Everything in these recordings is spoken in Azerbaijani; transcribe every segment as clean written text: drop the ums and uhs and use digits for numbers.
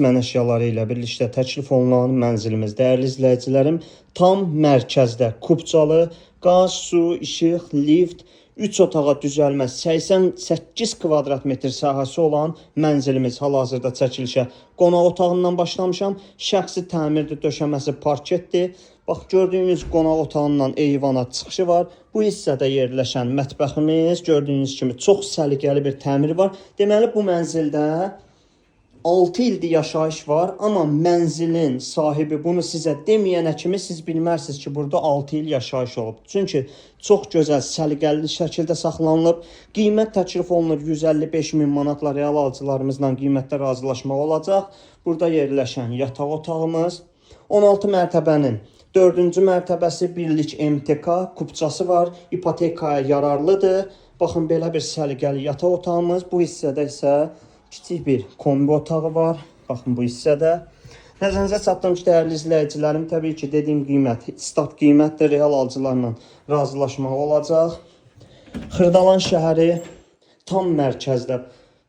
Mən əşyaları ilə birlikdə təklif olunan mənzilimiz, dəyərli izləyicilərim, tam mərkəzdə Kubcalı, qaz, su, işıq, lift, 3 otağa düzəlmə 88 kvadrat metr sahəsi olan mənzilimiz hal-hazırda çəkilişə. Qonaq otağından başlamışam. Şəxsi təmirdir, döşəməsi parketdir. Bax, gördüyünüz qonaq otağından eyvana çıxışı var. Bu hissədə yerləşən mətbəximiz, gördüyünüz kimi çox səliqəli bir təmiri var. Deməli, bu mənzildə 6 ildir yaşayış var, amma mənzilin sahibi bunu sizə deməyənə kimi siz bilmərsiniz ki, burada 6 il yaşayış olub. Çünki çox gözəl, səliqəli şəkildə saxlanılıb. Qiymət təklif olunur 155 min manatla real alıcılarımızla qiymətdə razılaşmaq olacaq. Burada yerləşən yataq otağımız, 16 mərtəbənin 4-cü mərtəbəsi birlik MTK kubcası var, ipotekaya yararlıdır. Baxın, belə bir səliqəli yataq otağımız. Bu hissədə isə kiçik bir kombi otağı var. Baxın, bu hissədə. Nəzərinizə çatdırım ki, dəyərli izləyicilərim, təbii ki, dediyim qiymət, start qiymətdir, real alıcılarla razılaşmaq olacaq. Xırdalan şəhəri tam mərkəzdə.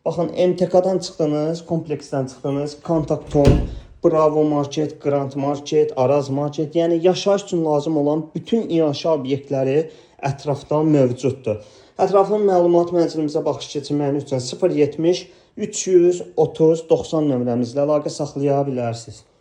Baxın, MTK-dan çıxdınız, kompleksdən çıxdınız, Kontakton, Bravo Market, Grand Market, Araz Market, yəni yaşayış üçün lazım olan bütün inşa obyektləri ətrafda mövcuddur. Ətrafın məlumat mənzilimizə baxış keçirməyiniz üçün 070 330 90 nömrəmizlə əlaqə saxlaya bilərsiniz.